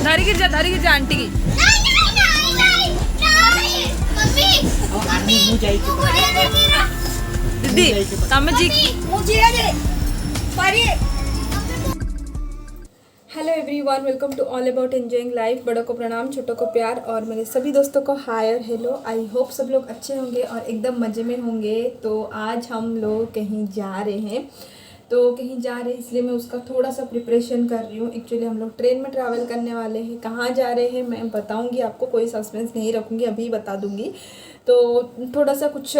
धारी गिर जा आंटी की। दीदी तमें जी hello everyone, welcome to all about enjoying life. बड़ों को प्रणाम, छोटों को प्यार और मेरे सभी दोस्तों को हाय और हेलो। आई होप सब लोग अच्छे होंगे और एकदम मज़े में होंगे। तो आज हम लोग कहीं जा रहे हैं, इसलिए मैं उसका थोड़ा सा प्रिपरेशन कर रही हूँ। एक्चुअली हम लोग ट्रेन में ट्रैवल करने वाले हैं। कहाँ जा रहे हैं मैं बताऊँगी आपको, कोई सस्पेंस नहीं रखूँगी, अभी बता दूँगी। तो थोड़ा सा कुछ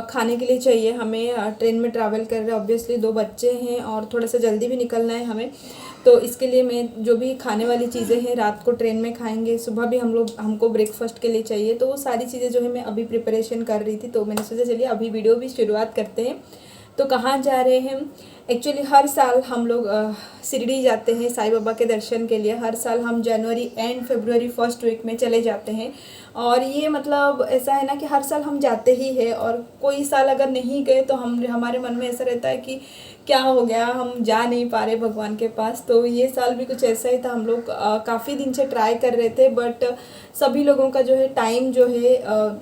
खाने के लिए चाहिए हमें। ट्रेन में ट्रैवल कर रहे हैं, ऑब्वियसली 2 बच्चे हैं और थोड़ा सा जल्दी भी निकलना है हमें। तो इसके लिए मैं जो भी खाने वाली चीज़ें हैं रात को ट्रेन में खाएंगे, सुबह भी हमको ब्रेकफास्ट के लिए चाहिए। तो वो सारी चीज़ें जो है मैं अभी प्रिपरेशन कर रही थी। तो मैंने सोचा चलिए अभी वीडियो भी शुरुआत करते हैं। तो कहाँ जा रहे हैं? एक्चुअली हर साल हम लोग शिरडी जाते हैं साईं बाबा के दर्शन के लिए। हर साल हम जनवरी एंड फरवरी फर्स्ट वीक में चले जाते हैं। और ये मतलब ऐसा है ना कि हर साल हम जाते ही है, और कोई साल अगर नहीं गए तो हमारे मन में ऐसा रहता है कि क्या हो गया, हम जा नहीं पा रहे भगवान के पास। तो ये साल भी कुछ ऐसा ही था। हम लोग काफ़ी दिन से ट्राई कर रहे थे, बट सभी लोगों का जो है टाइम जो है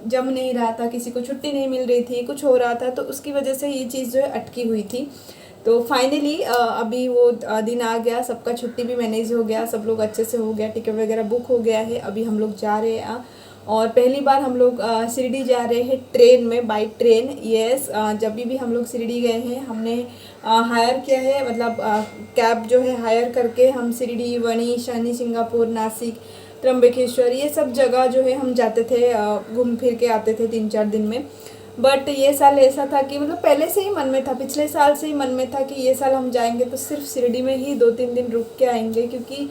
जम नहीं रहा था, किसी को छुट्टी नहीं मिल रही थी, कुछ हो रहा था, तो उसकी वजह से ये चीज़ जो है अटकी हुई थी। तो फाइनली अभी वो दिन आ गया, सबका छुट्टी भी मैनेज हो गया, सब लोग अच्छे से हो गया, टिकट वगैरह बुक हो गया है। अभी हम लोग जा रहे हैं और पहली बार हम लोग शिरडी जा रहे हैं ट्रेन में, बाई ट्रेन। यस, जब भी हम लोग शिरडी गए हैं हमने हायर किया है, मतलब कैब जो है हायर करके हम शिरडी, वनी, शनि, सिंगापुर, नासिक, त्र्यंबकेश्वर, ये सब जगह जो है हम जाते थे, घूम फिर के आते थे 3-4 दिन में। बट ये साल ऐसा था कि मतलब पहले से ही मन में था, पिछले साल से ही मन में था कि ये साल हम जाएंगे तो सिर्फ शिरडी में ही 2-3 दिन रुक के आएंगे, क्योंकि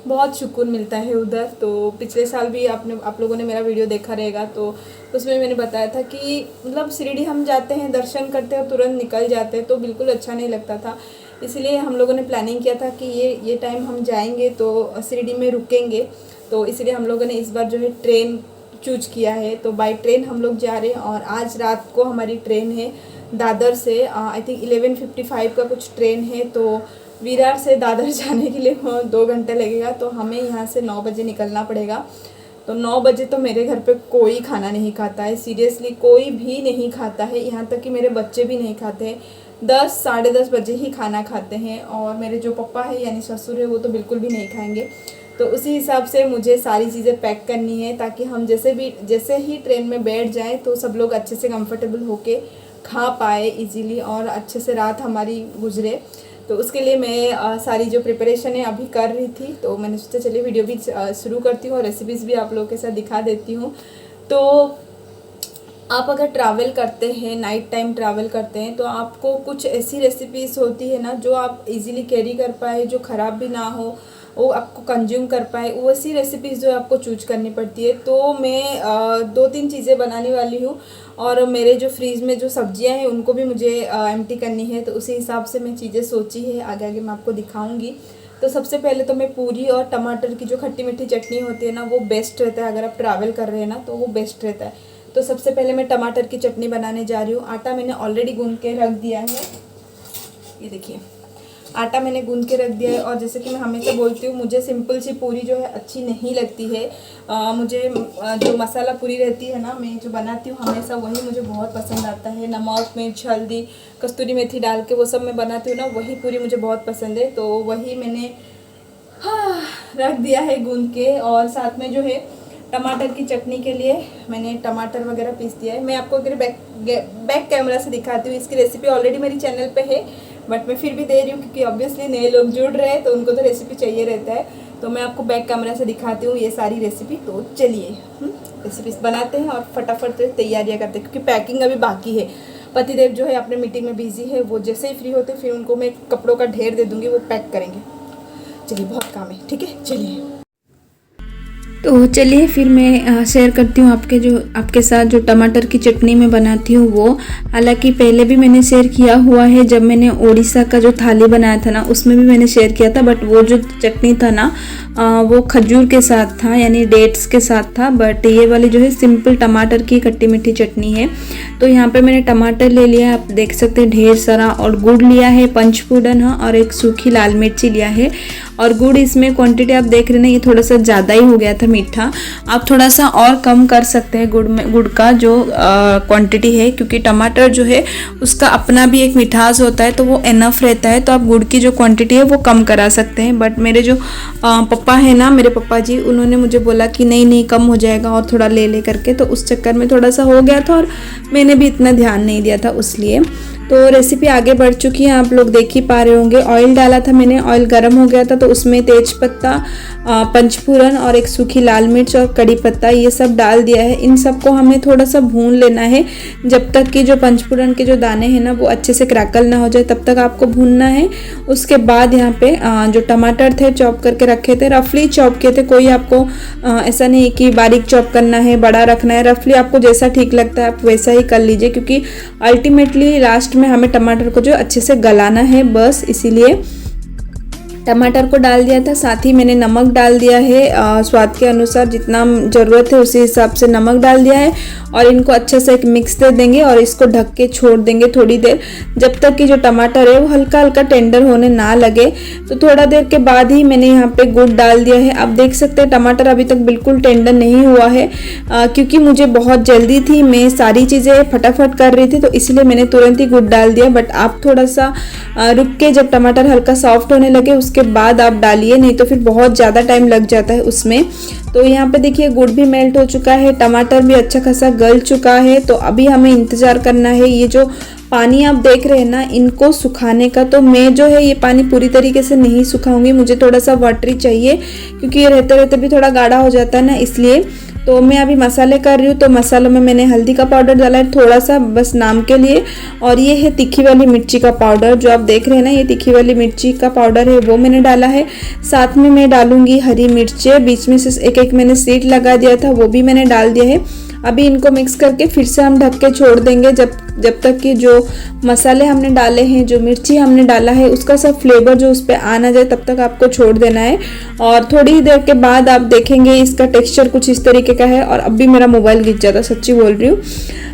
बहुत सुकून मिलता है उधर। तो पिछले साल भी आप लोगों ने मेरा वीडियो देखा रहेगा, तो उसमें मैंने बताया था कि मतलब शिरडी हम जाते हैं, दर्शन करते हैं और तुरंत निकल जाते हैं, तो बिल्कुल अच्छा नहीं लगता था। इसलिए हम लोगों ने प्लानिंग किया था कि ये टाइम हम जाएंगे तो शिरडी में रुकेंगे। तो इसलिए हम लोगों ने इस बार जो है ट्रेन चूज किया है। तो बाय ट्रेन हम लोग जा रहे हैं और आज रात को हमारी ट्रेन है दादर से। आई थिंक 11:55 का कुछ ट्रेन है। तो विरार से दादर जाने के लिए 2 घंटे लगेगा। तो हमें यहाँ से 9 बजे निकलना पड़ेगा। तो 9 बजे तो मेरे घर पे कोई खाना नहीं खाता है, सीरियसली कोई भी नहीं खाता है, यहाँ तक कि मेरे बच्चे भी नहीं खाते हैं। 10 साढ़े 10 बजे ही खाना खाते हैं। और मेरे जो पापा है यानी ससुर है वो तो बिल्कुल भी नहीं खाएंगे। तो उसी हिसाब से मुझे सारी चीज़ें पैक करनी है, ताकि हम जैसे ही ट्रेन में बैठ जाएं तो सब लोग अच्छे से कंफर्टेबल होके खा पाए इजीली और अच्छे से रात हमारी गुजरे। तो उसके लिए मैं सारी जो प्रिपरेशन है अभी कर रही थी। तो मैंने सोचा चलिए वीडियो भी शुरू करती हूँ और रेसिपीज़ भी आप लोगों के साथ दिखा देती हूँ। तो आप अगर ट्रैवल करते हैं, नाइट टाइम ट्रैवल करते हैं, तो आपको कुछ ऐसी रेसिपीज़ होती है ना जो आप इजीली कैरी कर पाए, जो ख़राब भी ना हो, वो आपको कंज्यूम कर पाए, वैसी रेसिपीज़ जो आपको चूज करनी पड़ती है। तो मैं 2-3 चीज़ें बनाने वाली हूँ और मेरे जो फ्रीज में जो सब्जियां हैं उनको भी मुझे एम्प्टी करनी है। तो उसी हिसाब से मैं चीज़ें सोची है, आगे आगे मैं आपको दिखाऊंगी। तो सबसे पहले तो मैं पूरी और टमाटर की जो खट्टी मीठी चटनी होती है ना, वो बेस्ट रहता है। अगर आप ट्रैवल कर रहे हैं ना तो वो बेस्ट रहता है। तो सबसे पहले मैं टमाटर की चटनी बनाने जा रही हूँ। आटा मैंने ऑलरेडी गूंद के रख दिया है, ये देखिए आटा मैंने गूंद के रख दिया है। और जैसे कि मैं हमेशा बोलती हूँ, मुझे सिंपल सी पूरी जो है अच्छी नहीं लगती है। मुझे जो मसाला पूरी रहती है ना, मैं जो बनाती हूँ हमेशा वही मुझे बहुत पसंद आता है। नमक, मिर्च, हल्दी, कस्तूरी मेथी डाल के वो सब मैं बनाती हूँ ना, वही पूरी मुझे बहुत पसंद है। तो वही मैंने रख दिया है गूंद के। और साथ में जो है टमाटर की चटनी के लिए मैंने टमाटर वगैरह पीस दिया है। मैं आपको अगर बैक कैमरा से दिखाती हूँ। इसकी रेसिपी ऑलरेडी मेरी चैनल पे है, बट मैं फिर भी दे रही हूँ क्योंकि ऑब्वियसली नए लोग जुड़ रहे हैं तो उनको तो रेसिपी चाहिए रहता है। तो मैं आपको बैक कैमरा से दिखाती हूँ ये सारी रेसिपी। तो चलिए रेसिपीज बनाते हैं और फटाफट तैयारियाँ करते हैं, क्योंकि पैकिंग अभी बाकी है। पतिदेव जो है अपने मीटिंग में बिजी है, वो जैसे ही फ्री होते फिर उनको मैं कपड़ों का ढेर दे दूँगी, वो पैक करेंगे। चलिए बहुत काम है, ठीक है चलिए। तो चलिए फिर मैं शेयर करती हूँ आपके साथ जो टमाटर की चटनी मैं बनाती हूँ वो। हालांकि पहले भी मैंने शेयर किया हुआ है, जब मैंने उड़ीसा का जो थाली बनाया था ना उसमें भी मैंने शेयर किया था। बट वो जो चटनी था ना वो खजूर के साथ था, यानी डेट्स के साथ था। बट ये वाली जो है सिंपल टमाटर की खट्टी मीठी चटनी है। तो यहाँ पे मैंने टमाटर ले लिया, आप देख सकते हैं ढेर सारा, और गुड़ लिया है पंचफूरन और एक सूखी लाल मिर्ची लिया है। और गुड़ इसमें क्वांटिटी आप देख रहे हैं ये थोड़ा सा ज़्यादा ही हो गया था मीठा। आप थोड़ा सा और कम कर सकते हैं गुड़ का जो क्वांटिटी है, क्योंकि टमाटर जो है उसका अपना भी एक मिठास होता है तो वो इनफ रहता है, तो आप गुड़ की जो क्वांटिटी है वो कम करा सकते हैं। बट मेरे जो पापा है ना, मेरे पापा जी, उन्होंने मुझे बोला कि नहीं कम हो जाएगा और थोड़ा ले करके, तो उस चक्कर में थोड़ा सा हो गया था और मैंने भी इतना ध्यान नहीं दिया था उसलिए। तो रेसिपी आगे बढ़ चुकी है, आप लोग देख ही पा रहे होंगे। ऑयल डाला था मैंने, ऑयल गर्म हो गया था तो उसमें तेज पत्ता, पंचफोरन और एक सूखी लाल मिर्च और कड़ी पत्ता ये सब डाल दिया है। इन सबको हमें थोड़ा सा भून लेना है जब तक कि जो पंचफोरन के जो दाने हैं ना वो अच्छे से क्रैकल ना हो जाए, तब तक आपको भूनना है। उसके बाद यहाँ पे जो टमाटर थे चॉप करके रखे थे, रफली चॉप किए थे। कोई आपको ऐसा नहीं कि बारीक चॉप करना है, बड़ा रखना है, रफली आपको जैसा ठीक लगता है आप वैसा ही कर लीजिए, क्योंकि अल्टीमेटली लास्ट में हमें टमाटर को जो अच्छे से गलाना है, बस इसीलिए टमाटर को डाल दिया था। साथ ही मैंने नमक डाल दिया है, स्वाद के अनुसार जितना ज़रूरत है उसी हिसाब से नमक डाल दिया है। और इनको अच्छे से एक मिक्स दे देंगे और इसको ढक के छोड़ देंगे थोड़ी देर, जब तक कि जो टमाटर है वो हल्का हल्का टेंडर होने ना लगे। तो थोड़ा देर के बाद ही मैंने यहाँ पे गुड़ डाल दिया है। आप देख सकते हैं टमाटर अभी तक बिल्कुल टेंडर नहीं हुआ है, क्योंकि मुझे बहुत जल्दी थी, मैं सारी चीज़ें फटाफट कर रही थी तो इसलिए मैंने तुरंत ही गुड़ डाल दिया। बट आप थोड़ा सा रुक के जब टमाटर हल्का सॉफ्ट होने लगे उसके बाद आप डालिए, नहीं तो फिर बहुत ज़्यादा टाइम लग जाता है उसमें। तो यहाँ पे देखिए गुड़ भी मेल्ट हो चुका है, टमाटर भी अच्छा खासा गल चुका है। तो अभी हमें इंतज़ार करना है ये जो पानी आप देख रहे हैं ना इनको सुखाने का। तो मैं जो है ये पानी पूरी तरीके से नहीं सुखाऊंगी, मुझे थोड़ा सा वाटरी चाहिए, क्योंकि ये रहते रहते भी थोड़ा गाढ़ा हो जाता है ना, इसलिए। तो मैं अभी मसाले कर रही हूँ, तो मसालों में मैंने हल्दी का पाउडर डाला है थोड़ा सा, बस नाम के लिए। और ये है तीखी वाली मिर्ची का पाउडर, जो आप देख रहे हैं ना ये तीखी वाली मिर्ची का पाउडर है वो मैंने डाला है। साथ में मैं डालूंगी हरी मिर्चें, बीच में से एक मैंने सीड लगा दिया था वो भी मैंने डाल दिया है। अभी इनको मिक्स करके फिर से हम ढक के छोड़ देंगे जब तक कि जो मसाले हमने डाले हैं, जो मिर्ची हमने डाला है उसका सब फ्लेवर जो उस पर आ ना जाए, तब तक आपको छोड़ देना है। और थोड़ी ही देर के बाद आप देखेंगे इसका टेक्सचर कुछ इस तरीके का है। और अभी मेरा मोबाइल गिर जाता, सच्ची बोल रही हूँ।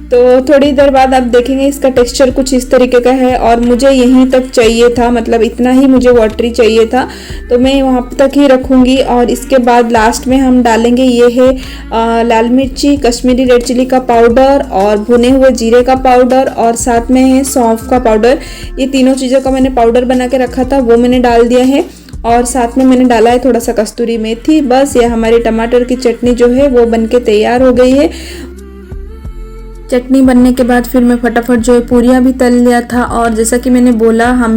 तो थोड़ी देर बाद आप देखेंगे इसका टेक्सचर कुछ इस तरीके का है। और मुझे यहीं तक चाहिए था, मतलब इतना ही मुझे वाटरी चाहिए था, तो मैं वहाँ तक ही रखूँगी। और इसके बाद लास्ट में हम डालेंगे ये है लाल मिर्ची, कश्मीरी रेड चिली का पाउडर और भुने हुए जीरे का पाउडर, और साथ में है सौंफ का पाउडर। ये तीनों चीज़ों का मैंने पाउडर बना के रखा था वो मैंने डाल दिया है। और साथ में मैंने डाला है थोड़ा सा कस्तूरी मेथी। बस ये हमारी टमाटर की चटनी जो है वो बनके तैयार हो गई है। चटनी बनने के बाद फिर मैं फटाफट जो है पूरियाँ भी तल लिया था। और जैसा कि मैंने बोला हम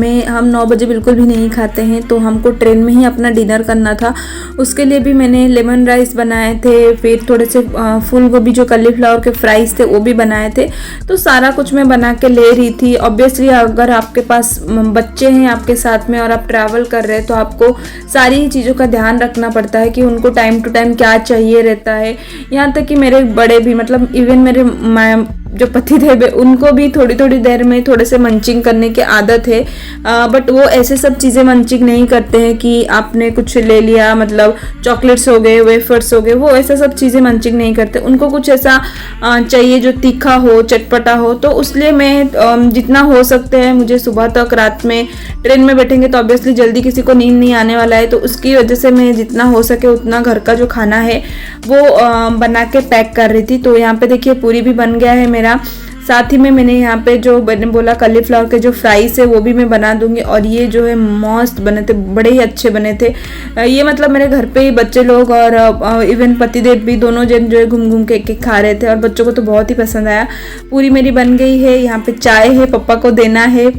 9 बजे बिल्कुल भी नहीं खाते हैं, तो हमको ट्रेन में ही अपना डिनर करना था। उसके लिए भी मैंने लेमन राइस बनाए थे, फिर थोड़े से फूल गोभी जो कॉलीफ्लावर के फ्राइज थे वो भी बनाए थे। तो सारा कुछ मैं बना के ले रही थी। ऑब्वियसली अगर आपके पास बच्चे हैं आपके साथ में और आप ट्रैवल कर रहे हैं तो आपको सारी चीज़ों का ध्यान रखना पड़ता है कि उनको टाइम टू टाइम क्या चाहिए रहता है। यहाँ तक कि मेरे बड़े भी, मतलब इवन मेरे जो पति थे उनको भी थोड़ी थोड़ी देर में थोड़े से मंचिंग करने की आदत है। बट वो ऐसे सब चीज़ें मंचिंग नहीं करते हैं कि आपने कुछ ले लिया, मतलब चॉकलेट्स हो गए, वेफर्स हो गए, वो ऐसा सब चीज़ें मंचिंग नहीं करते। उनको कुछ ऐसा चाहिए जो तीखा हो, चटपटा हो। तो उसलिए मैं जितना हो सकते हैं, मुझे सुबह तक, रात में ट्रेन में बैठेंगे तो ऑब्वियसली जल्दी किसी को नींद नहीं आने वाला है, तो उसकी वजह से मैं जितना हो सके उतना घर का जो खाना है वो बना के पैक कर रही थी। तो यहाँ पे देखिए पूरी भी बन गया है मेरा। साथ ही में मैंने यहाँ पे जो मैंने बोला कॉलीफ्लावर के जो फ्राइज है वो भी मैं बना दूंगी। और ये जो है मस्त बने थे, बड़े ही अच्छे बने थे ये। मतलब मेरे घर पे ही बच्चे लोग और इवन पतिदेव भी दोनों जन जो है घूम घूम के एक खा रहे थे और बच्चों को तो बहुत ही पसंद आया। पूरी मेरी बन गई है। यहाँ पे चाय है, पापा को देना है।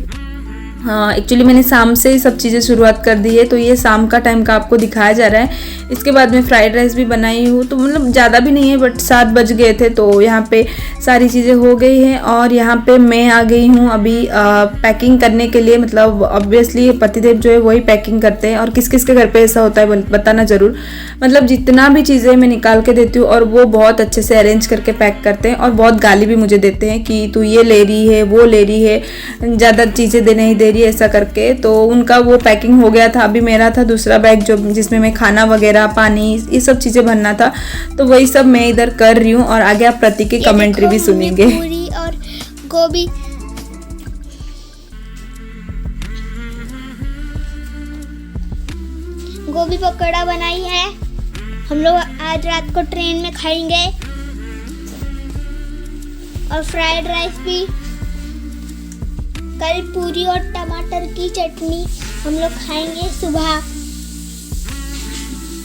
हाँ, एक्चुअली मैंने शाम से ही सब चीज़ें शुरुआत कर दी है, तो ये शाम का टाइम का आपको दिखाया जा रहा है। इसके बाद मैं फ्राइड राइस भी बनाई हूँ, तो मतलब ज़्यादा भी नहीं है, बट 7 बज गए थे, तो यहाँ पे सारी चीज़ें हो गई हैं। और यहाँ पे मैं आ गई हूँ अभी पैकिंग करने के लिए। मतलब ऑब्वियसली पतिदेव जो है वही पैकिंग करते हैं। और किस किस के घर पे ऐसा होता है बताना ज़रूर। मतलब जितना भी चीज़ें मैं निकाल के देती हूँ और वो बहुत अच्छे से अरेंज करके पैक करते हैं। और बहुत गाली भी मुझे देते हैं कि तू ये ले रही है, वो ले रही है, ज़्यादा चीज़ें दे नहीं दे रही है, ऐसा करके। तो उनका वो पैकिंग हो गया था। अभी मेरा था दूसरा बैग जो जिसमें मैं खाना वगैरह, पानी, ये सब चीज़ें भरना था, तो वही सब मैं इधर कर रही हूँ। और आगे आप प्रतीक की कमेंट्री भी सुनेंगे। पूरी और गोभी गोभी पकौड़ा बनाई है। हम लोग आज रात को ट्रेन में खाएंगे। और फ्राइड राइस भी। कल पूरी और टमाटर की चटनी हम लोग खाएंगे सुबह।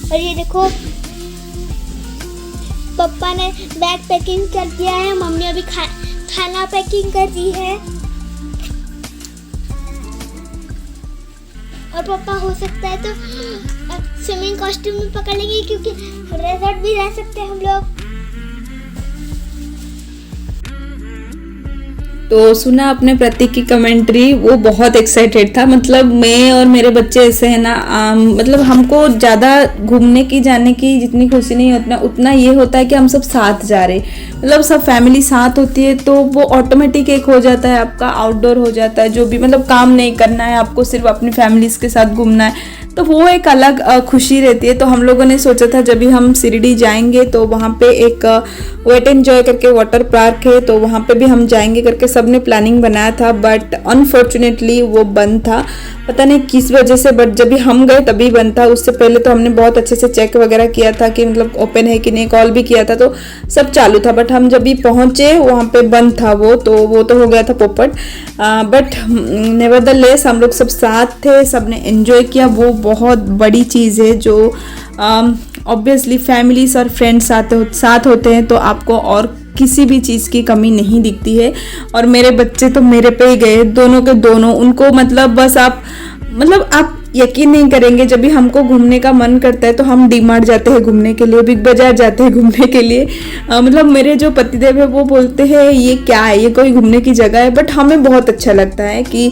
और ये देखो पापा ने बैग पैकिंग कर दिया है, मम्मी अभी खाना पैकिंग कर दी है। और पापा हो सकता है तो स्विमिंग कॉस्ट्यूम भी पकड़ लेंगे, क्योंकि रिजॉर्ट भी रह सकते हैं हम लोग। तो सुना अपने प्रतीक की कमेंट्री, वो बहुत एक्साइटेड था। मतलब मैं और मेरे बच्चे ऐसे हैं ना, मतलब हमको ज़्यादा घूमने की जाने की जितनी खुशी नहीं होती ना, उतना ये होता है कि हम सब साथ जा रहे, मतलब सब फैमिली साथ होती है तो वो ऑटोमेटिक एक हो जाता है, आपका आउटडोर हो जाता है। जो भी मतलब काम नहीं करना है आपको, सिर्फ अपनी फैमिलीज के साथ घूमना है, तो वो एक अलग खुशी रहती है। तो हम लोगों ने सोचा था जब भी हम शिरडी जाएंगे तो वहाँ पे एक वेट एंजॉय करके वाटर पार्क है, तो वहाँ पे भी हम जाएंगे करके सबने प्लानिंग बनाया था। बट अनफॉर्चुनेटली वो बंद था, पता नहीं किस वजह से। बट जब भी हम गए तभी बंद था। उससे पहले तो हमने बहुत अच्छे से चेक वगैरह किया था कि मतलब ओपन है कि नहीं, कॉल भी किया था तो सब चालू था। बट हम जब भी पहुँचे वहाँ पे बंद था वो तो हो गया था पोपट। बट नेवरदलेस हम लोग सब साथ थे, सबने एंजॉय किया। वो बहुत बड़ी चीज़ है जो ऑब्वियसली फैमिलीज और फ्रेंड्स साथ होते हैं तो आपको और किसी भी चीज़ की कमी नहीं दिखती है। और मेरे बच्चे तो मेरे पे ही गए, दोनों के दोनों। उनको मतलब बस आप यकीन नहीं करेंगे, जब भी हमको घूमने का मन करता है तो हम डी-मार्ट जाते हैं घूमने के लिए, बिग बाजार जाते हैं घूमने के लिए। मतलब मेरे जो पतिदेव है वो बोलते हैं ये क्या है, ये कोई घूमने की जगह है। बट हमें बहुत अच्छा लगता है कि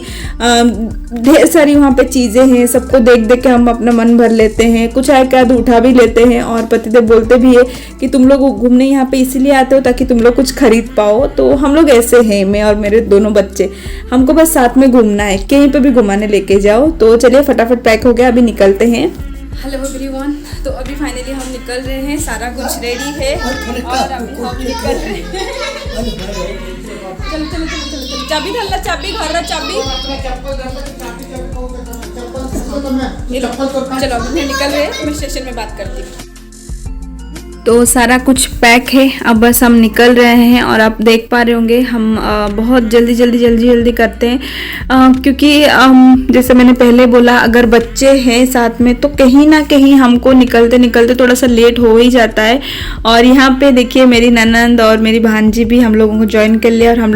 ढेर सारी वहाँ पे चीज़ें हैं, सबको देख देख के हम अपना मन भर लेते हैं, कुछ आए आध उठा भी लेते हैं। और पतिदेव बोलते भी है कि तुम लोग घूमने यहाँ पे इसीलिए आते हो ताकि तुम लोग कुछ खरीद पाओ। तो हम लोग ऐसे हैं, मैं और मेरे दोनों बच्चे, हमको बस साथ में घूमना है, कहीं पे भी घुमाने लेके जाओ। तो चलिए फटाफट पैक हो गया, अभी निकलते हैं। हेलो एवरीवन, तो अभी फाइनली हम निकल रहे हैं, सारा कुछ रेडी है और अभी हम निकल रहे हैं। चलो चाबी डालना, चाबी घर रहा, चाबी चलो अभी निकल रहे हैं, मैं स्टेशन में बात करती हूँ। तो सारा कुछ पैक है, अब बस हम निकल रहे हैं। और आप देख पा रहे होंगे हम बहुत जल्दी करते हैं, क्योंकि जैसे मैंने पहले बोला, अगर बच्चे हैं साथ में तो कहीं ना कहीं हमको निकलते थोड़ा सा लेट हो ही जाता है। और यहाँ पे देखिए मेरी ननंद और मेरी भांजी भी हम लोगों को ज्वाइन कर लिया। और हम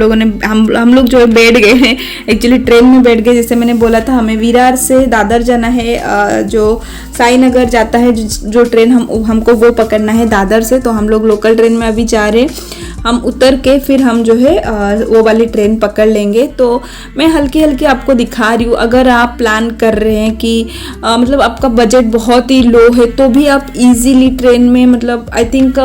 लोग जो है बैठ गए हैं, एक्चुअली ट्रेन में बैठ गए। जैसे मैंने बोला था, हमें विरार से दादर जाना है, जो साईनगर जाता है जो ट्रेन हमको वो पकड़ना है दादर से। तो हम लोग लोकल ट्रेन में अभी जा रहे हैं, हम उतर के फिर हम जो है वो वाली ट्रेन पकड़ लेंगे। तो मैं हल्की आपको दिखा रही हूँ। अगर आप प्लान कर रहे हैं कि मतलब आपका बजट बहुत ही लो है तो भी आप इजीली ट्रेन में, मतलब आई थिंक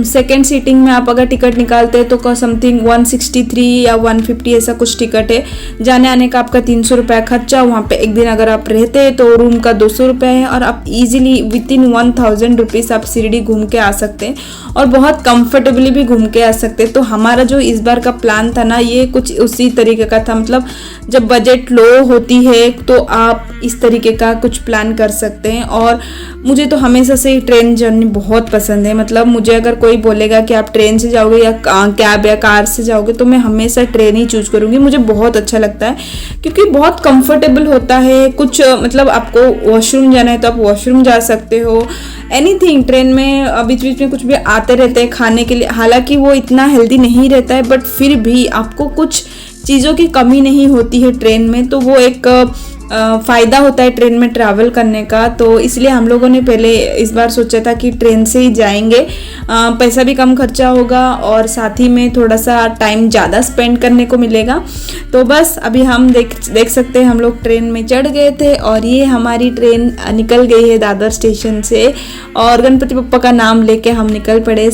सेकेंड सीटिंग में आप अगर टिकट निकालते हैं तो समथिंग 163 या 150 ऐसा कुछ टिकट है। जाने आने का आपका 300 रुपये खर्चा। वहाँ पे एक दिन अगर आप रहते हैं तो रूम का 200 रुपये है, और आप इजीली विदिन 1000 रुपीज़ आप शिरडी घूम के आ सकते हैं और बहुत कंफर्टेबली भी घूम के आ सकते हैं। तो हमारा जो इस बार का प्लान था ना, ये कुछ उसी तरीके का था। मतलब जब बजट लो होती है तो आप इस तरीके का कुछ प्लान कर सकते हैं। और मुझे तो हमेशा से ट्रेन जर्नी बहुत पसंद है। मतलब मुझे अगर कोई बोलेगा कि आप ट्रेन से जाओगे या कैब या कार से जाओगे तो मैं हमेशा ट्रेन ही चूज करूँगी। मुझे बहुत अच्छा लगता है क्योंकि बहुत कंफर्टेबल होता है। कुछ मतलब आपको वॉशरूम जाना है तो आप वॉशरूम जा सकते हो, एनीथिंग। ट्रेन में बीच बीच में कुछ भी आते रहते हैं खाने के लिए, हालांकि वो इतना हेल्दी नहीं रहता है, बट फिर भी आपको कुछ चीज़ों की कमी नहीं होती है ट्रेन में। तो वो एक फ़ायदा होता है ट्रेन में ट्रैवल करने का। तो इसलिए हम लोगों ने पहले इस बार सोचा था कि ट्रेन से ही जाएंगे, पैसा भी कम खर्चा होगा और साथ ही में थोड़ा सा टाइम ज़्यादा स्पेंड करने को मिलेगा। तो बस अभी हम देख सकते हैं, हम लोग ट्रेन में चढ़ गए थे और ये हमारी ट्रेन निकल गई है दादर स्टेशन से। और गणपति बप्पा का नाम लेके हम निकल पड़े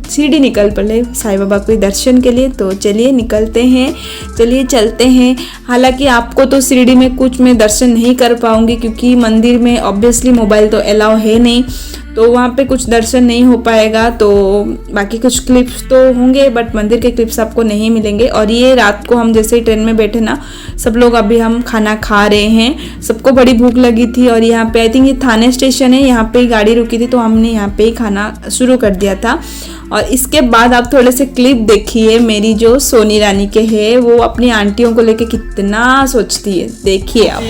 शिरडी निकल पड़े साईं बाबा के दर्शन के लिए। तो चलिए निकलते हैं, चलिए चलते हैं। हालांकि आपको तो शिरडी में कुछ मैं दर्शन नहीं कर पाऊंगी क्योंकि मंदिर में ऑब्वियसली मोबाइल तो अलाउ है नहीं। तो वहाँ पे कुछ दर्शन नहीं हो पाएगा, तो बाकी कुछ क्लिप्स तो होंगे बट मंदिर के क्लिप्स आपको नहीं मिलेंगे। और ये रात को हम जैसे ही ट्रेन में बैठे ना, सब लोग अभी हम खाना खा रहे हैं, सबको बड़ी भूख लगी थी। और यहाँ पे आई थिंक ये थाने स्टेशन है, यहाँ पे ही गाड़ी रुकी थी तो हमने यहाँ पे ही खाना शुरू कर दिया था। और इसके बाद आप थोड़े से क्लिप देखिए, मेरी जो सोनी रानी के है वो अपनी आंटियों को लेके कितना सोचती है, देखिए आप।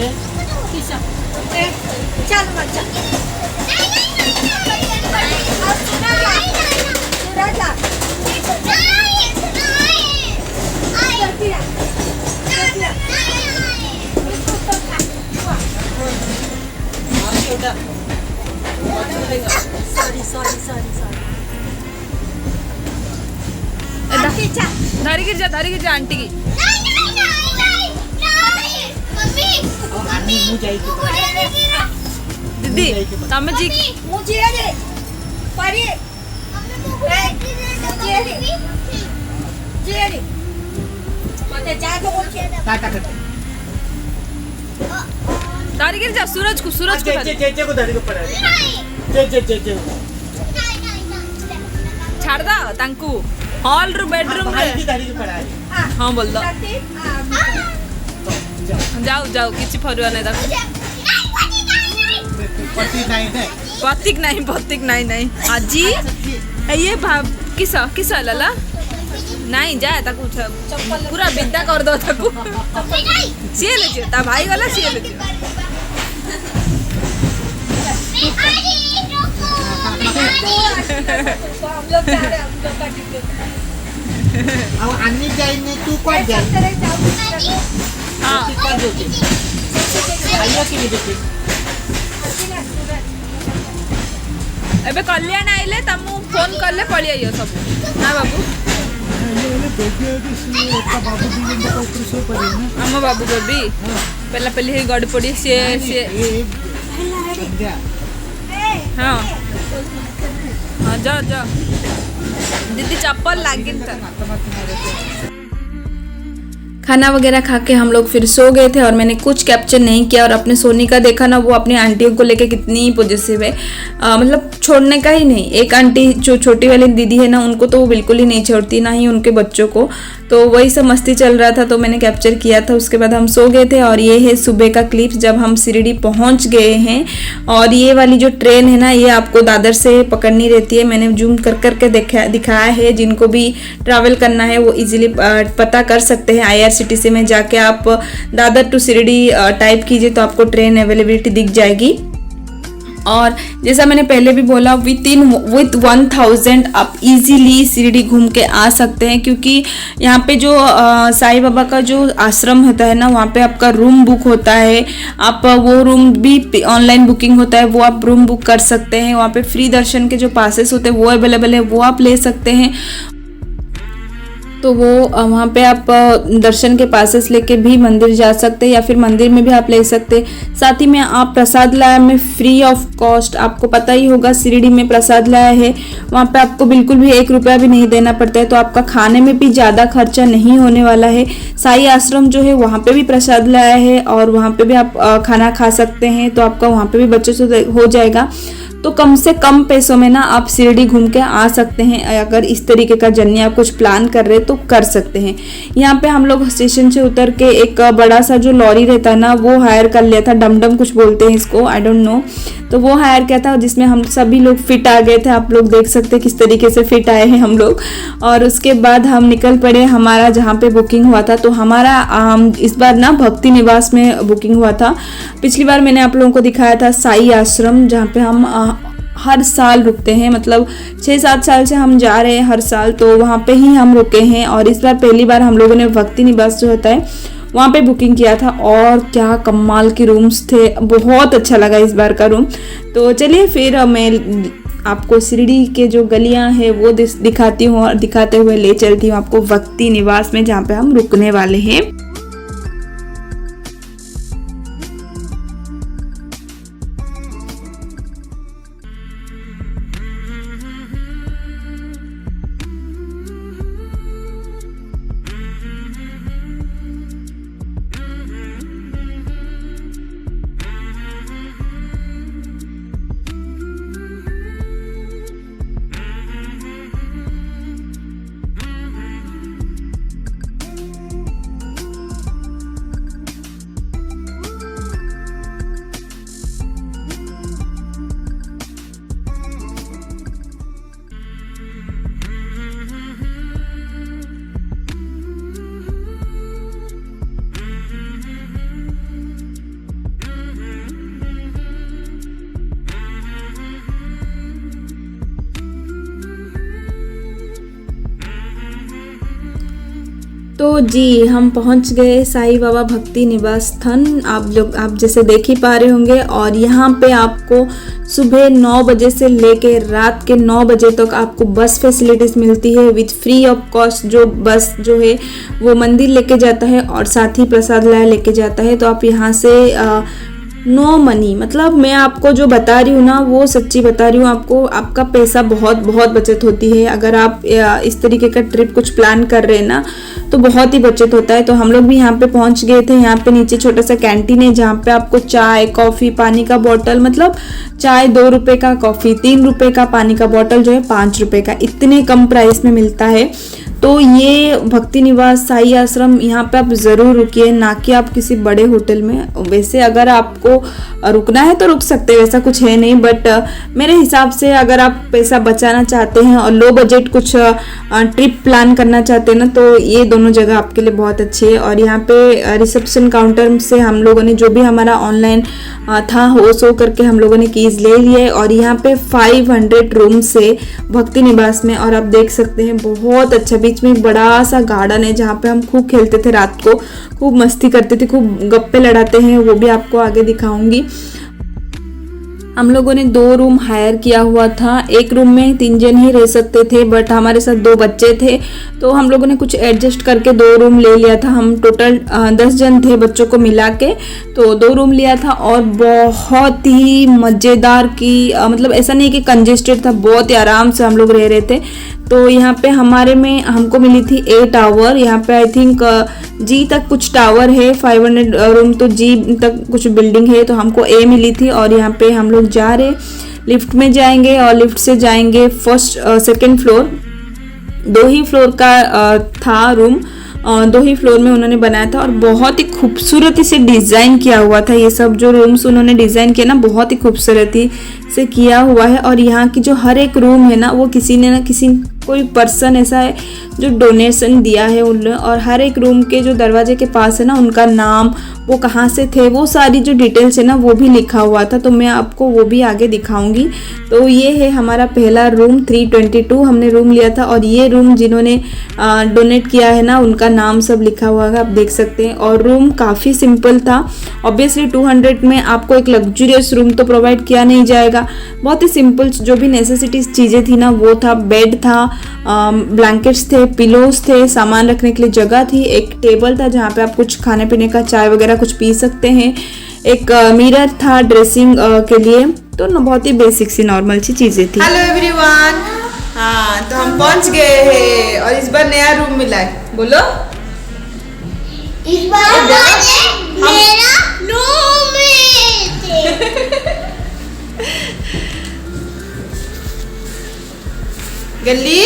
धारी गिर जा आंटी की। दीदी तमें जी धारी गिर जा, सूरज को छाड़ दा तांकू हॉल रू बेडरूम रे। हाँ बोल दो, जाओ किसी फरुआ नहीं ताकू। पतिक नहीं आजी ये भाव किस लाला नहीं जाए ताकू पूरा विदा कर दो ताकू। सी ले ता भाई वाला सी ले अब अन्नी जाइने तू कौन जाए? हाँ एबे कल्याण आइले तमु फोन करले पळी आइयो सब ना बाबू। आम बाबू बेबी पहला पहले ही गड़ पड़ी से हाँ हाँ जा दीदी चप्पल लागिन था। खाना वगैरह खा के हम लोग फिर सो गए थे और मैंने कुछ कैप्चर नहीं किया। और अपने सोनी का देखा ना, वो अपनी आंटियों को लेके कितनी पॉजिटिव है, मतलब छोड़ने का ही नहीं। एक आंटी जो छोटी वाली दीदी है ना, उनको तो वो बिल्कुल ही नहीं छोड़ती, ना ही उनके बच्चों को। तो वही सब मस्ती चल रहा था तो मैंने कैप्चर किया था। उसके बाद हम सो गए थे। और ये है सुबह का क्लिप्स जब हम शिरडी पहुंच गए हैं। और ये वाली जो ट्रेन है ना, ये आपको दादर से पकड़नी रहती है। मैंने जूम कर करके दिखाया है, जिनको भी ट्रैवल करना है वो इजीली पता कर सकते हैं। IRCTC में जाके आप दादर टू शिरडी टाइप कीजिए तो आपको ट्रेन अवेलेबिलिटी दिख जाएगी। और जैसा मैंने पहले भी बोला, विथ 1000 आप इजीली शिरडी घूम के आ सकते हैं, क्योंकि यहाँ पे जो साईं बाबा का जो आश्रम होता है ना, वहाँ पे आपका रूम बुक होता है। आप वो रूम भी ऑनलाइन बुकिंग होता है, वो आप रूम बुक कर सकते हैं। वहाँ पे फ्री दर्शन के जो पासेस होते हैं वो अवेलेबल है, वो आप ले सकते हैं। तो वो वहाँ पे आप दर्शन के पासेस लेके भी मंदिर जा सकते हैं, या फिर मंदिर में भी आप ले सकते हैं। साथ ही में आप प्रसाद लाया में फ्री ऑफ कॉस्ट, आपको पता ही होगा शिरडी में प्रसाद लाया है, वहाँ पे आपको बिल्कुल भी 1 रुपया भी नहीं देना पड़ता है। तो आपका खाने में भी ज़्यादा खर्चा नहीं होने वाला है। साईं आश्रम जो है वहाँ पे भी प्रसाद लाया है और वहाँ पे भी आप खाना खा सकते हैं, तो आपका वहाँ पे भी बच्चों से हो जाएगा। तो कम से कम पैसों में ना आप शिरडी घूम के आ सकते हैं। अगर इस तरीके का जर्नी आप कुछ प्लान कर रहे हैं तो कर सकते हैं। यहाँ पे हम लोग स्टेशन से उतर के एक बड़ा सा जो लॉरी रहता है ना, वो हायर कर लिया था। डमडम कुछ बोलते हैं इसको, आई डोंट नो। तो वो हायर किया था, जिसमें हम सभी लोग फिट आ गए थे। आप लोग देख सकते हैं किस तरीके से फिट आए हैं हम लोग। और उसके बाद हम निकल पड़े हमारा जहाँ पे बुकिंग हुआ था। तो हमारा इस बार ना भक्ति निवास में बुकिंग हुआ था। पिछली बार मैंने आप लोगों को दिखाया था साईं आश्रम, जहाँ पे हम हर साल रुकते हैं। मतलब 6-7 साल से हम जा रहे हैं हर साल, तो वहाँ पे ही हम रुके हैं। और इस बार पहली बार हम लोगों ने भक्ति निवास जो होता है वहाँ पे बुकिंग किया था। और क्या कमाल के रूम्स थे, बहुत अच्छा लगा इस बार का रूम। तो चलिए फिर मैं आपको शिरडी के जो गलियाँ हैं वो दिखाती हूँ, और दिखाते हुए ले चलती हूँ आपको भक्ति निवास में, जहाँ पे हम रुकने वाले हैं। तो जी हम पहुंच गए साईं बाबा भक्ति निवास स्थान। आप जैसे देख ही पा रहे होंगे। और यहाँ पे आपको सुबह 9 बजे से लेके रात के 9 बजे तक आपको बस फैसिलिटीज़ मिलती है विथ फ्री ऑफ कॉस्ट। जो बस जो है वो मंदिर लेके जाता है और साथ ही प्रसाद लाया लेके जाता है। तो आप यहाँ से नो मनी, मतलब मैं आपको जो बता रही हूँ ना वो सच्ची बता रही हूँ आपको, आपका पैसा बहुत बहुत बचत होती है। अगर आप इस तरीके का ट्रिप कुछ प्लान कर रहे हैं ना तो बहुत ही बचत होता है। तो हम लोग भी यहाँ पे पहुँच गए थे। यहाँ पे नीचे छोटा सा कैंटीन है जहाँ पे आपको चाय, कॉफ़ी, पानी का बॉटल, मतलब चाय 2 रुपये का, कॉफ़ी 3 रुपये का, पानी का बॉटल जो है 5 रुपये का, इतने कम प्राइस में मिलता है। तो ये भक्ति निवास साई आश्रम, यहाँ पे आप ज़रूर रुकिए, ना कि आप किसी बड़े होटल में। वैसे अगर आपको रुकना है तो रुक सकते हैं, वैसा कुछ है नहीं। बट मेरे हिसाब से अगर आप पैसा बचाना चाहते हैं और लो बजट कुछ ट्रिप प्लान करना चाहते हैं ना तो ये दोनों जगह आपके लिए बहुत अच्छी है। और यहाँ पे रिसेप्शन काउंटर से हम लोगों ने जो भी हमारा ऑनलाइन था हो सो करके हम लोगों ने कीज़ ले लिए। और यहाँ पे 500 रूम से भक्ति निवास में, और आप देख सकते हैं बहुत अच्छा, बीच में एक बड़ा सा गार्डन है जहाँ पे हम खूब खेलते थे, रात को खूब मस्ती करते थे, खूब गप्पे लड़ाते हैं, वो भी आपको आगे दिखाऊंगी। हम लोगों ने 2 रूम हायर किया हुआ था। एक रूम में 3 जन ही रह सकते थे बट हमारे साथ 2 बच्चे थे तो हम लोगों ने कुछ एडजस्ट करके 2 रूम ले लिया था। हम टोटल 10 जन थे बच्चों को मिला के, तो 2 रूम लिया था। और बहुत ही मज़ेदार की मतलब ऐसा नहीं कि कंजेस्टेड था, बहुत ही आराम से हम लोग रह रहे थे। तो यहाँ पे हमारे में हमको मिली थी A टावर। यहाँ पे आई थिंक G तक कुछ टावर है, 500 रूम तो G तक कुछ बिल्डिंग है, तो हमको A मिली थी। और यहाँ पे हम लोग जा रहे, लिफ्ट में जाएंगे और लिफ्ट से जाएंगे फर्स्ट सेकंड फ्लोर। 2 ही फ्लोर का था रूम, 2 ही फ्लोर में उन्होंने बनाया था और बहुत ही खूबसूरती से डिज़ाइन किया हुआ था। ये सब जो रूम्स उन्होंने डिज़ाइन किया ना बहुत ही खूबसूरती से किया हुआ है। और यहाँ की जो हर एक रूम है ना वो किसी ने ना किसी कोई पर्सन ऐसा है जो डोनेशन दिया है उन्होंने। और हर एक रूम के जो दरवाजे के पास है ना उनका नाम, वो कहाँ से थे, वो सारी जो डिटेल्स है ना वो भी लिखा हुआ था। तो मैं आपको वो भी आगे दिखाऊंगी। तो ये है हमारा पहला रूम, 322 हमने रूम लिया था। और ये रूम जिन्होंने डोनेट किया है ना उनका नाम सब लिखा हुआ है, आप देख सकते हैं। और रूम काफ़ी सिंपल था। ऑब्वियसली 200 में आपको एक लग्जूरियस रूम तो प्रोवाइड किया नहीं जाएगा, बहुत ही सिंपल जो भी नेसेसिटीज चीज़ें थी ना वो था। बेड था, ब्लैंकेट्स थे, पिलोज थे, सामान रखने के लिए जगह थी, एक टेबल था जहाँ पे आप कुछ खाने पीने का चाय वगैरह कुछ पी सकते हैं, एक मिरर था ड्रेसिंग के लिए। तो बहुत ही बेसिक सी नॉर्मल सी चीज़ें थी। हेलो एवरीवन, हाँ तो हम पहुंच गए हैं और इस बार नया रूम मिला है। बोलो इस बार मेरा रूममेट गली।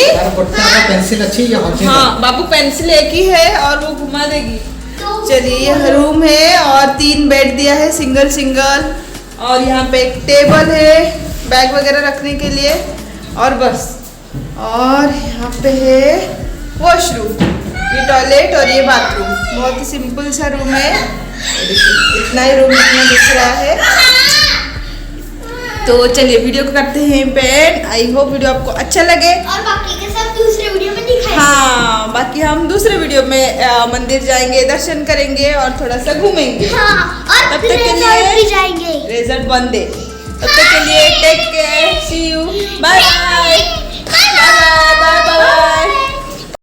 पेंसिल अच्छी है। हाँ बाबू पेंसिल एक ही है और वो घुमा देगी। चलिए यह रूम है और 3 बेड दिया है सिंगल सिंगल। और यहाँ पे एक टेबल है बैग वगैरह रखने के लिए और बस। और यहाँ पे है वॉशरूम, ये टॉयलेट और ये बाथरूम। बहुत ही सिंपल सा रूम है, इतना ही रूम इतना दिख रहा है। तो चलिए वीडियो को करते हैं पेंट। आई होप वीडियो आपको अच्छा लगे और बाकी के सब दूसरे वीडियो में दिखाएंगे। हाँ बाकी हम दूसरे वीडियो में मंदिर जाएंगे, दर्शन करेंगे और थोड़ा सा घूमेंगे। हाँ, और तब तक के रिजॉर्ट भी लिए जाएंगे। रिजल्ट बंद है। तब तक के लिए take care, see you, bye bye bye bye bye.